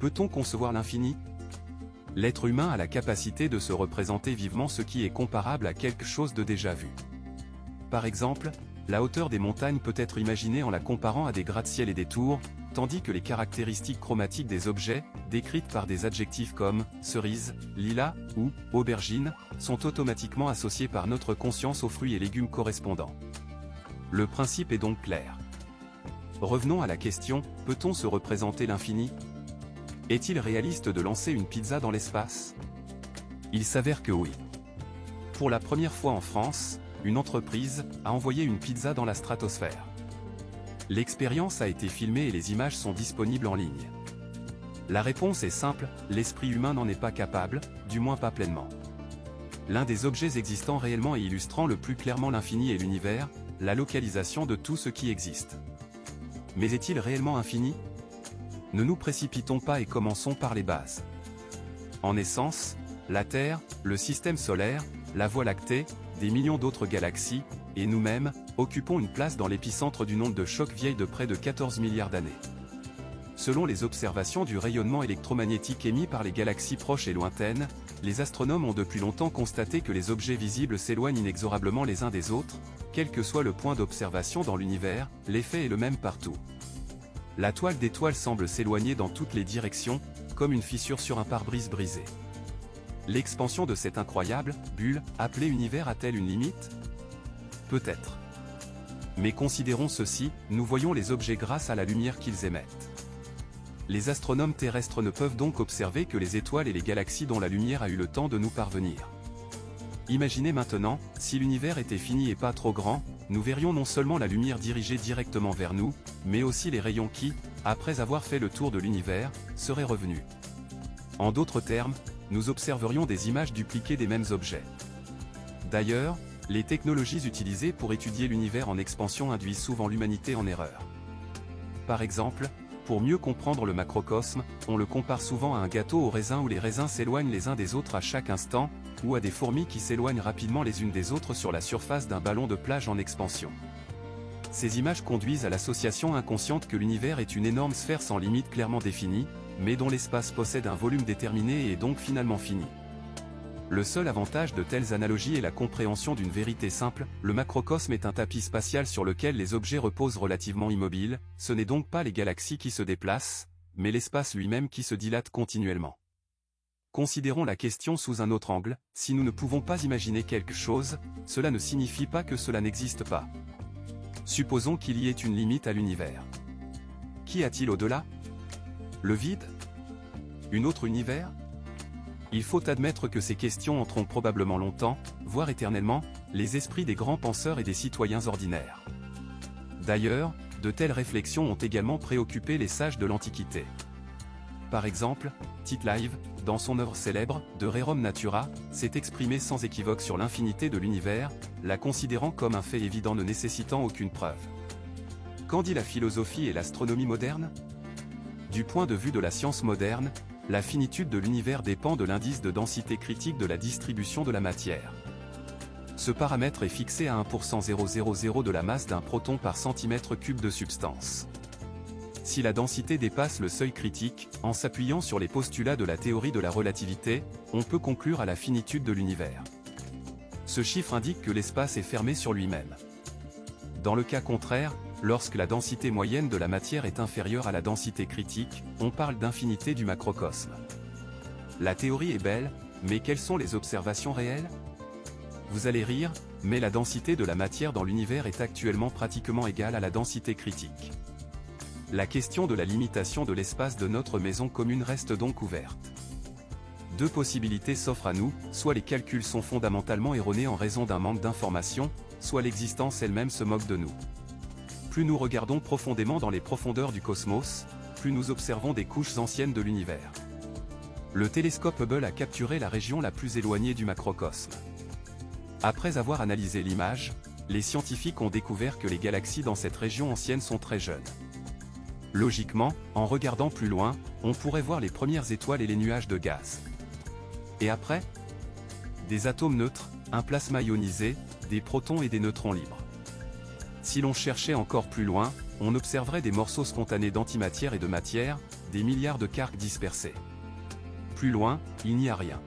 Peut-on concevoir l'infini? L'être humain a la capacité de se représenter vivement ce qui est comparable à quelque chose de déjà vu. Par exemple, la hauteur des montagnes peut être imaginée en la comparant à des gratte-ciel et des tours, tandis que les caractéristiques chromatiques des objets, décrites par des adjectifs comme « cerise »,« lilas » ou « aubergine », sont automatiquement associées par notre conscience aux fruits et légumes correspondants. Le principe est donc clair. Revenons à la question, peut-on se représenter l'infini? Est-il réaliste de lancer une pizza dans l'espace? Il s'avère que oui. Pour la première fois en France, une entreprise a envoyé une pizza dans la stratosphère. L'expérience a été filmée et les images sont disponibles en ligne. La réponse est simple, l'esprit humain n'en est pas capable, du moins pas pleinement. L'un des objets existants réellement et illustrant le plus clairement l'infini est l'univers, la localisation de tout ce qui existe. Mais est-il réellement infini? Ne nous précipitons pas et commençons par les bases. En essence, la Terre, le système solaire, la Voie lactée, des millions d'autres galaxies, et nous-mêmes, occupons une place dans l'épicentre d'une onde de choc vieille de près de 14 milliards d'années. Selon les observations du rayonnement électromagnétique émis par les galaxies proches et lointaines, les astronomes ont depuis longtemps constaté que les objets visibles s'éloignent inexorablement les uns des autres, quel que soit le point d'observation dans l'univers, l'effet est le même partout. La toile d'étoiles semble s'éloigner dans toutes les directions, comme une fissure sur un pare-brise brisé. L'expansion de cette incroyable bulle, appelée univers, a-t-elle une limite? Peut-être. Mais considérons ceci, nous voyons les objets grâce à la lumière qu'ils émettent. Les astronomes terrestres ne peuvent donc observer que les étoiles et les galaxies dont la lumière a eu le temps de nous parvenir. Imaginez maintenant, si l'univers était fini et pas trop grand, nous verrions non seulement la lumière dirigée directement vers nous, mais aussi les rayons qui, après avoir fait le tour de l'univers, seraient revenus. En d'autres termes, nous observerions des images dupliquées des mêmes objets. D'ailleurs, les technologies utilisées pour étudier l'univers en expansion induisent souvent l'humanité en erreur. Par exemple, pour mieux comprendre le macrocosme, on le compare souvent à un gâteau aux raisins où les raisins s'éloignent les uns des autres à chaque instant, ou à des fourmis qui s'éloignent rapidement les unes des autres sur la surface d'un ballon de plage en expansion. Ces images conduisent à l'association inconsciente que l'univers est une énorme sphère sans limite clairement définie, mais dont l'espace possède un volume déterminé et est donc finalement fini. Le seul avantage de telles analogies est la compréhension d'une vérité simple, le macrocosme est un tapis spatial sur lequel les objets reposent relativement immobiles, ce n'est donc pas les galaxies qui se déplacent, mais l'espace lui-même qui se dilate continuellement. Considérons la question sous un autre angle, si nous ne pouvons pas imaginer quelque chose, cela ne signifie pas que cela n'existe pas. Supposons qu'il y ait une limite à l'univers. Qu'y a-t-il au-delà? Le vide? Un autre univers? Il faut admettre que ces questions entreront probablement longtemps, voire éternellement, les esprits des grands penseurs et des citoyens ordinaires. D'ailleurs, de telles réflexions ont également préoccupé les sages de l'Antiquité. Par exemple, Tite Live, dans son œuvre célèbre, De Rerum Natura, s'est exprimé sans équivoque sur l'infinité de l'univers, la considérant comme un fait évident ne nécessitant aucune preuve. Qu'en dit la philosophie et l'astronomie moderne? Du point de vue de la science moderne, la finitude de l'univers dépend de l'indice de densité critique de la distribution de la matière. Ce paramètre est fixé à 1% de la masse d'un proton par centimètre cube de substance. Si la densité dépasse le seuil critique, en s'appuyant sur les postulats de la théorie de la relativité, on peut conclure à la finitude de l'univers. Ce chiffre indique que l'espace est fermé sur lui-même. Dans le cas contraire, lorsque la densité moyenne de la matière est inférieure à la densité critique, on parle d'infinité du macrocosme. La théorie est belle, mais quelles sont les observations réelles? Vous allez rire, mais la densité de la matière dans l'univers est actuellement pratiquement égale à la densité critique. La question de la limitation de l'espace de notre maison commune reste donc ouverte. Deux possibilités s'offrent à nous, soit les calculs sont fondamentalement erronés en raison d'un manque d'information, soit l'existence elle-même se moque de nous. Plus nous regardons profondément dans les profondeurs du cosmos, plus nous observons des couches anciennes de l'univers. Le télescope Hubble a capturé la région la plus éloignée du macrocosme. Après avoir analysé l'image, les scientifiques ont découvert que les galaxies dans cette région ancienne sont très jeunes. Logiquement, en regardant plus loin, on pourrait voir les premières étoiles et les nuages de gaz. Et après? Des atomes neutres, un plasma ionisé, des protons et des neutrons libres. Si l'on cherchait encore plus loin, on observerait des morceaux spontanés d'antimatière et de matière, des milliards de quarks dispersés. Plus loin, il n'y a rien.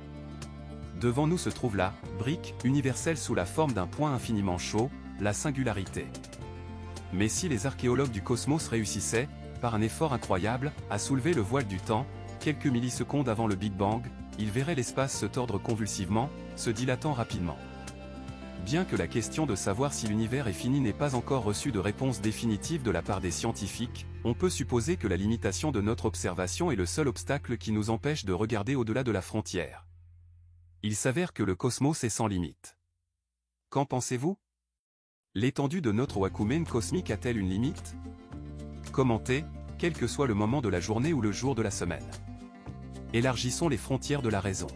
Devant nous se trouve la brique universelle sous la forme d'un point infiniment chaud, la singularité. Mais si les archéologues du cosmos réussissaient, par un effort incroyable, à soulever le voile du temps, quelques millisecondes avant le Big Bang, ils verraient l'espace se tordre convulsivement, se dilatant rapidement. Bien que la question de savoir si l'univers est fini n'ait pas encore reçu de réponse définitive de la part des scientifiques, on peut supposer que la limitation de notre observation est le seul obstacle qui nous empêche de regarder au-delà de la frontière. Il s'avère que le cosmos est sans limite. Qu'en pensez-vous? L'étendue de notre Wakumen cosmique a-t-elle une limite? Commentez, quel que soit le moment de la journée ou le jour de la semaine. Élargissons les frontières de la raison.